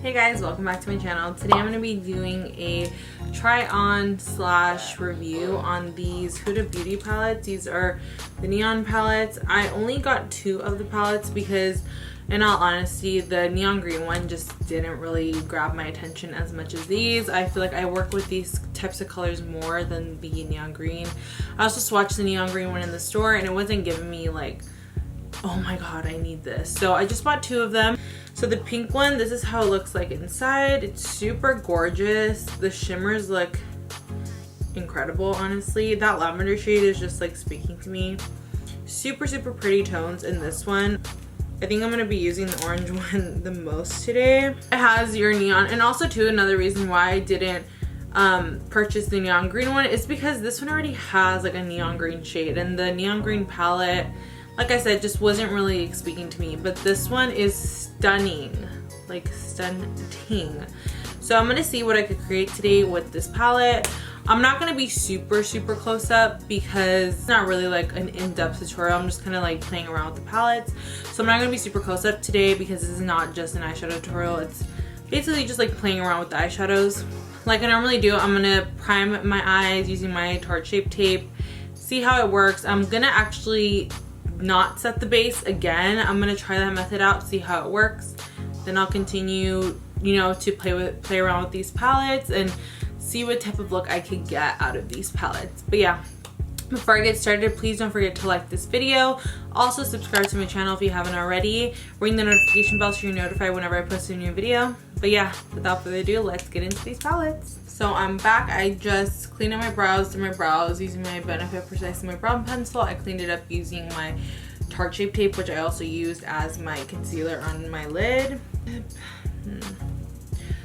Hey guys, welcome back to my channel. Today I'm going to be doing a try on / review on these Huda Beauty palettes. These are the neon palettes. I only got 2 of the palettes because in all honesty the neon green one just didn't really grab my attention as much as these. I feel like I work with these types of colors more than the neon green. I also swatched the neon green one in the store and it wasn't giving me like, oh my god, I need this. So I just bought 2 of them. So the pink one, this is how it looks like inside. It's super gorgeous. The shimmers look incredible, honestly. That lavender shade is just like speaking to me. Super pretty tones in this one. I think I'm going to be using the orange one the most today. It has your neon, and also too, another reason why I didn't purchase the neon green one is because this one already has like a neon green shade, and the neon green palette, like I said, just wasn't really speaking to me. But this one is stunning, like stunning. So I'm gonna see what I could create today with this palette. I'm not gonna be super close up because it's not really like an in-depth tutorial. I'm just kind of like playing around with the palettes. So I'm not gonna be super close up today because this is not just an eyeshadow tutorial. It's basically just like playing around with the eyeshadows. Like I normally do, I'm gonna prime my eyes using my Tarte Shape Tape, see how it works. I'm gonna actually not set the base again. I'm gonna try that method out, see how it works. Then I'll continue, you know, to play around with these palettes and see what type of look I could get out of these palettes. But yeah, before I get started, please don't forget to like this video. Also subscribe to my channel if you haven't already. Ring the notification bell so you're notified whenever I post a new video. But yeah, without further ado, let's get into these palettes. So I'm back. I just cleaned up my brows, did my brows using my Benefit Precise My Brow Pencil. I cleaned it up using my Tarte Shape Tape, which I also used as my concealer on my lid.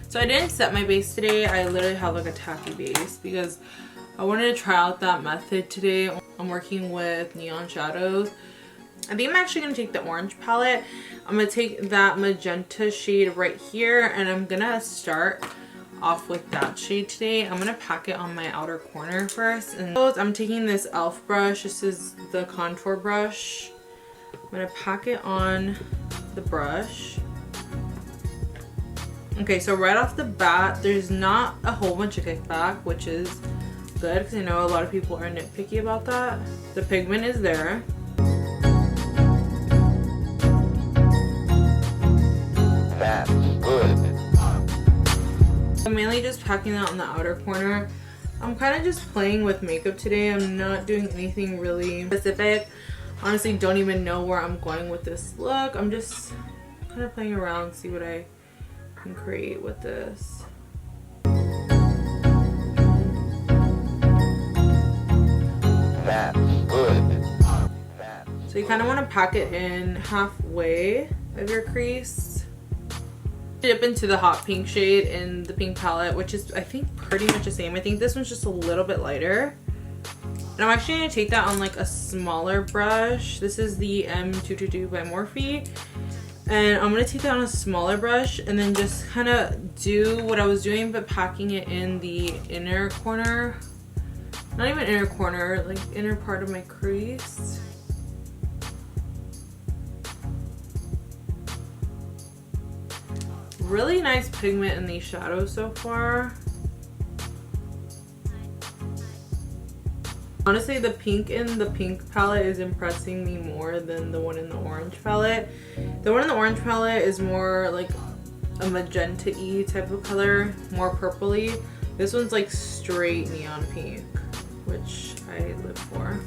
So I didn't set my base today. I literally have like a tacky base because I wanted to try out that method today. I'm working with neon shadows. I think I'm actually going to take the orange palette. I'm going to take that magenta shade right here and I'm going to start off with that shade today. I'm going to pack it on my outer corner first. And I'm taking this e.l.f. brush. This is the contour brush. I'm going to pack it on the brush. Okay, so right off the bat, there's not a whole bunch of kickback, which is good because I know a lot of people are nitpicky about that. The pigment is there. That's good. I'm mainly just packing that on the outer corner. I'm kind of just playing with makeup today. I'm not doing anything really specific. Honestly, don't even know where I'm going with this look. I'm just kind of playing around, see what I can create with this. That's good. So you kind of want to pack it in halfway of your crease. Dip into the hot pink shade in the pink palette, which is I think pretty much the same. I think this one's just a little bit lighter. And I'm actually going to take that on like a smaller brush. This is the M222 by MORPHE. And I'm going to take that on a smaller brush and then just kind of do what I was doing, but packing it in the inner corner. Not even inner corner, like inner part of my crease. Really nice pigment in these shadows so far. Honestly, the pink in the pink palette is impressing me more than the one in the orange palette. The one in the orange palette is more like a magenta-y type of color, more purpley. This one's like straight neon pink, which I live for.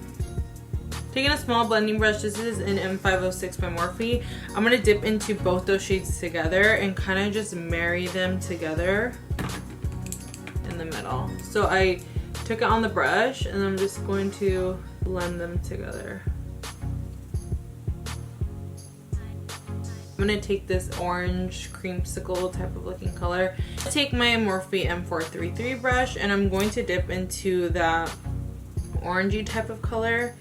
Taking a small blending brush, this is an M506 by MORPHE. I'm going to dip into both those shades together and kind of just marry them together in the middle. So I took it on the brush and I'm just going to blend them together. I'm going to take this orange creamsicle type of looking color. Take my MORPHE M433 brush and I'm going to dip into that orangey type of color.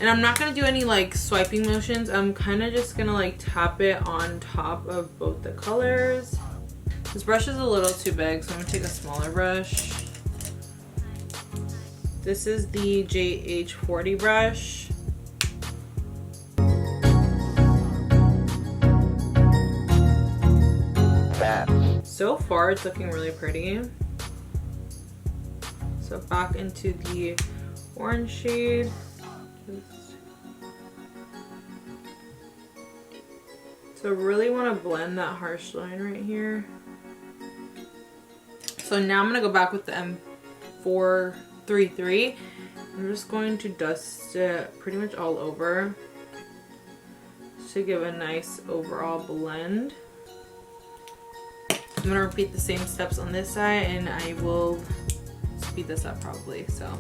And I'm not going to do any like swiping motions. I'm kind of just going to like tap it on top of both the colors. This brush is a little too big, so I'm going to take a smaller brush. This is the JH40 brush. That's So far, it's looking really pretty. So back into the orange shade. So really want to blend that harsh line right here. So now I'm going to go back with the M433. I'm just going to dust it pretty much all over to give a nice overall blend. I'm going to repeat the same steps on this side, and I will speed this up probably. So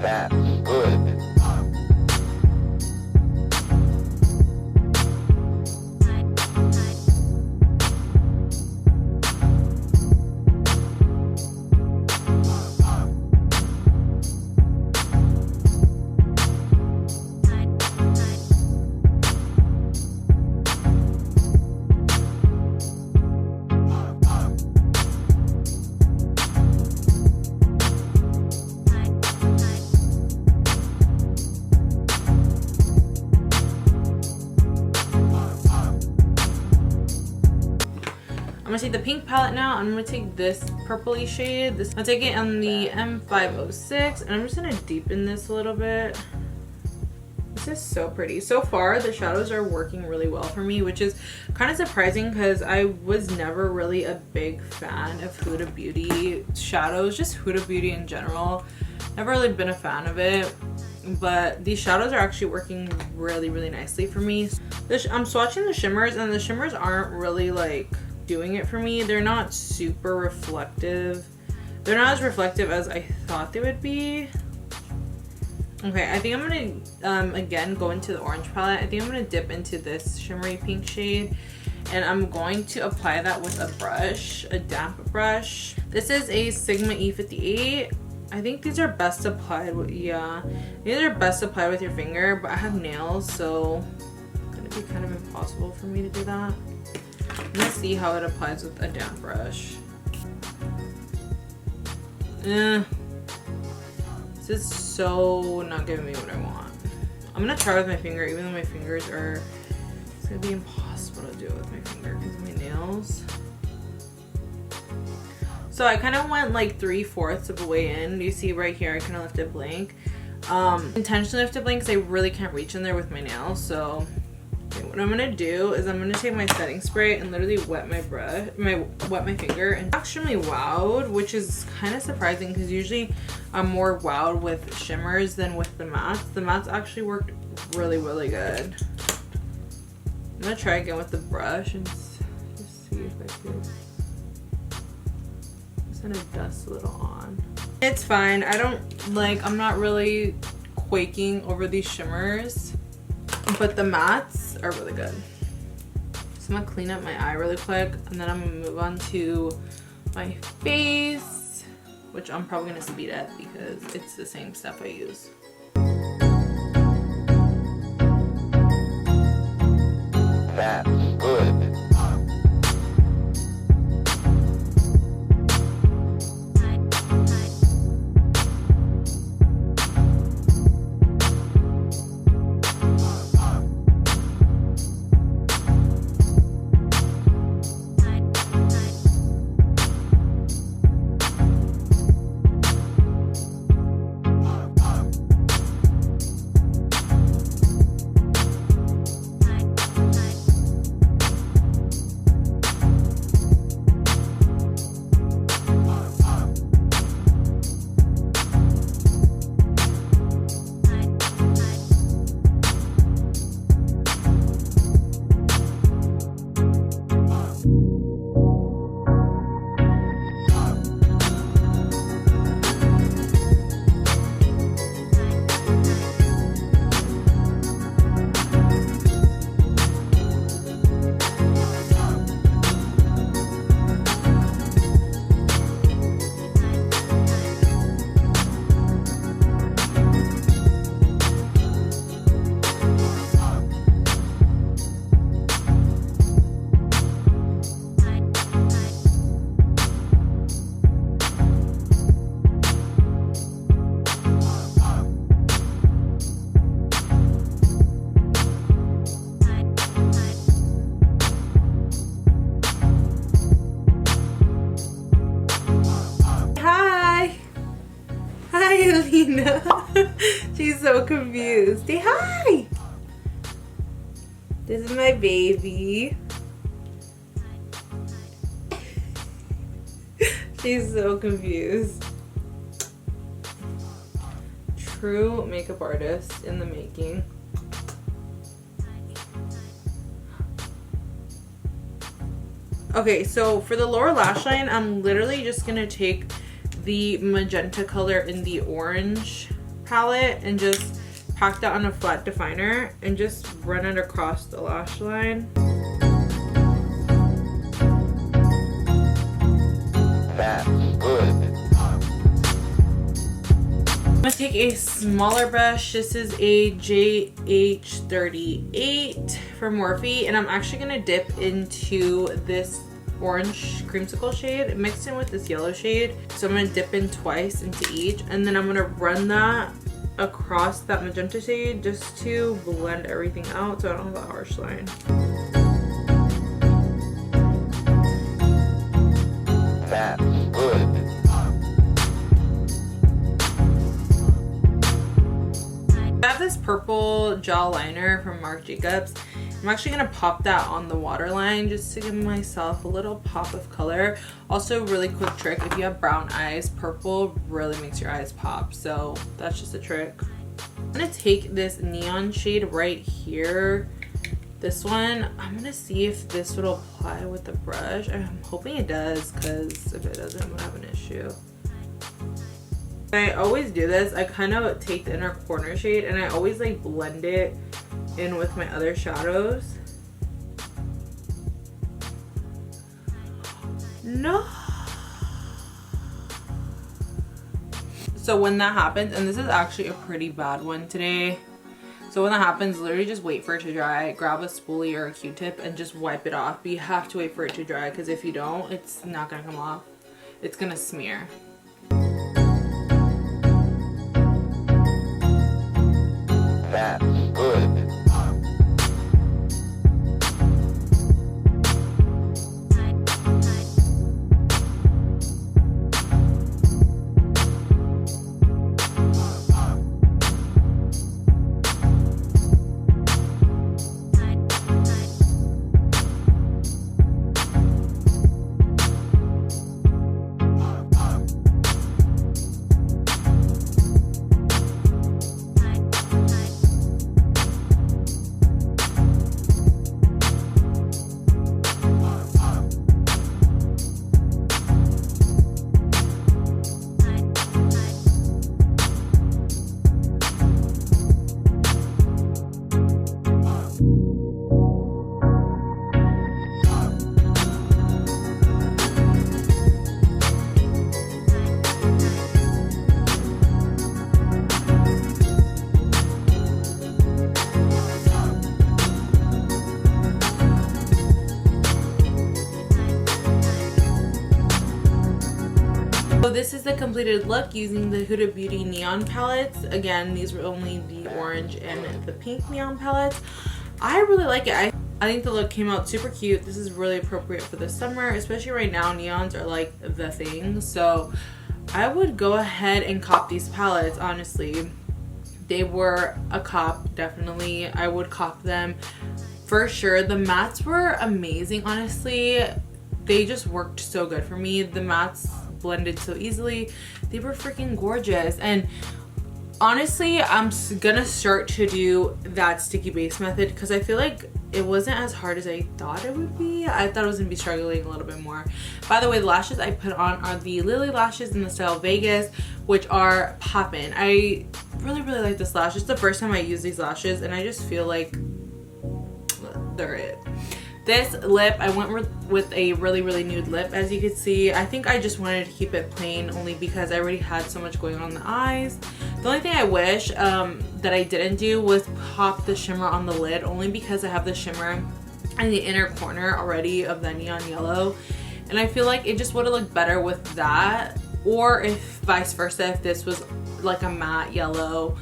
That's good. I'm gonna take the pink palette now. I'm gonna take this purpley shade. I'll take it on the M506, and I'm just gonna deepen this a little bit. This is so pretty. So far, the shadows are working really well for me, which is kind of surprising because I was never really a big fan of Huda Beauty shadows, just Huda Beauty in general. Never really been a fan of it, but these shadows are actually working really, really nicely for me. I'm swatching the shimmers, and the shimmers aren't really like doing it for me. They're not super reflective. They're not as reflective as I thought they would be. Okay, I think I'm gonna again go into the orange palette. I think I'm gonna dip into this shimmery pink shade, and I'm going to apply that with a brush, a damp brush. This is a Sigma E58. I think these are best applied with, yeah, these are best applied with your finger, but I have nails, so it's gonna be kind of impossible for me to do that. I'm gonna see how it applies with a damp brush. This is so not giving me what I want. I'm gonna try with my finger, even though my fingers are, it's gonna be impossible to do it with my finger because of my nails. So I kind of went like 3/4 of the way in. You see right here, I kind of left it blank. Intentionally left it blank because I really can't reach in there with my nails. So okay, what I'm gonna do is I'm gonna take my setting spray and literally wet my brush, wet my finger, and I'm extremely wowed, which is kind of surprising because usually I'm more wowed with shimmers than with the mattes. The mattes actually worked really, really good. I'm gonna try again with the brush and just see if I can. Just gonna dust a little on. It's fine. I'm not really quaking over these shimmers, but the mattes are really good. So I'm gonna clean up my eye really quick, and then I'm gonna move on to my face, which I'm probably gonna speed up because it's the same stuff I use. That's good. fine. She's so confused. Say hi. This is my baby. She's so confused. True makeup artist in the making. Okay, so for the lower lash line, I'm literally just gonna take the magenta color in the orange palette and just pack that on a flat definer and just run it across the lash line. That's good. I'm gonna take a smaller brush. This is a JH38 from MORPHE, and I'm actually gonna dip into this orange creamsicle shade mixed in with this yellow shade. So I'm gonna dip in twice into each, and then I'm gonna run that across that magenta shade just to blend everything out so I don't have a harsh line. That's good. I have this purple gel liner from Marc Jacobs. I'm actually gonna pop that on the waterline just to give myself a little pop of color. Also, really quick trick, if you have brown eyes, purple really makes your eyes pop, so that's just a trick. I'm gonna take this neon shade right here. This one, I'm gonna see if this would apply with the brush. I'm hoping it does, because if it doesn't, I'm gonna have an issue. I always do this. I kind of take the inner corner shade and I always like blend it in with my other shadows. No. So when that happens, and this is actually a pretty bad one today. So when that happens, literally just wait for it to dry. Grab a spoolie or a Q-tip and just wipe it off. But you have to wait for it to dry, because if you don't, it's not gonna come off. It's gonna smear. That's good. So this is the completed look using the Huda Beauty Neon palettes. Again, these were only the orange and the pink neon palettes. I really like it. I think the look came out super cute. This is really appropriate for the summer, especially right now. Neons are like the thing. So I would go ahead and cop these palettes, honestly. They were a cop, definitely. I would cop them for sure. The mattes were amazing, honestly. They just worked so good for me. The mattes blended so easily. They were freaking gorgeous. And honestly, I'm gonna start to do that sticky base method because I feel like it wasn't as hard as I thought it would be. I thought I was gonna be struggling a little bit more. By the way, the lashes I put on are the Lily lashes in the style Vegas, which are poppin'. I really like this lash. It's the first time I use these lashes and I just feel like they're it. This lip, I went with a really nude lip. As you can see, I think I just wanted to keep it plain only because I already had so much going on in the eyes. The only thing I wish that I didn't do was pop the shimmer on the lid, only because I have the shimmer in the inner corner already of the neon yellow. And I feel like it just would have looked better with that, or if vice versa, if this was like a matte yellow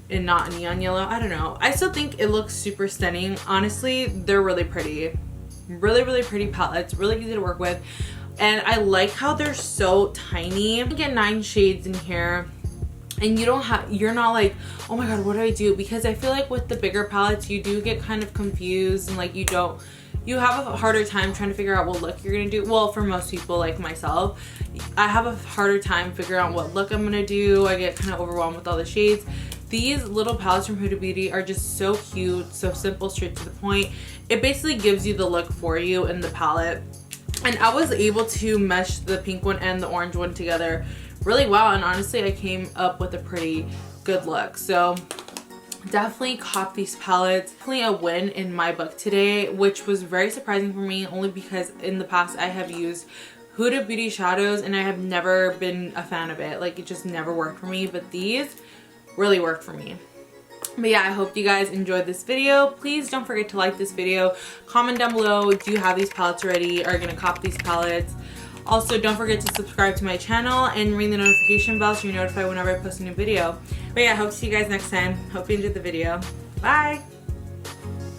and not neon yellow. I don't know. I still think it looks super stunning. Honestly, they're really pretty. Really pretty palettes, really easy to work with, and I like how they're so tiny. You get 9 shades in here. and you're not like, oh my god, what do I do? Because I feel like with the bigger palettes you do get kind of confused, and like you have a harder time trying to figure out what look you're gonna do. Well, for most people like myself, I have a harder time figuring out what look I'm gonna do. I get kind of overwhelmed with all the shades. These little palettes from Huda Beauty are just so cute, so simple, straight to the point. It basically gives you the look for you in the palette. And I was able to mesh the pink one and the orange one together really well, and honestly I came up with a pretty good look. So definitely cop these palettes. Definitely a win in my book today, which was very surprising for me, only because in the past I have used Huda Beauty shadows and I have never been a fan of it. Like, it just never worked for me, but these really worked for me. But yeah, I hope you guys enjoyed this video. Please don't forget to like this video. Comment down below, do you have these palettes already? Are you gonna cop these palettes? Also, don't forget to subscribe to my channel and ring the notification bell so you're notified whenever I post a new video. But yeah, I hope to see you guys next time. Hope you enjoyed the video. Bye!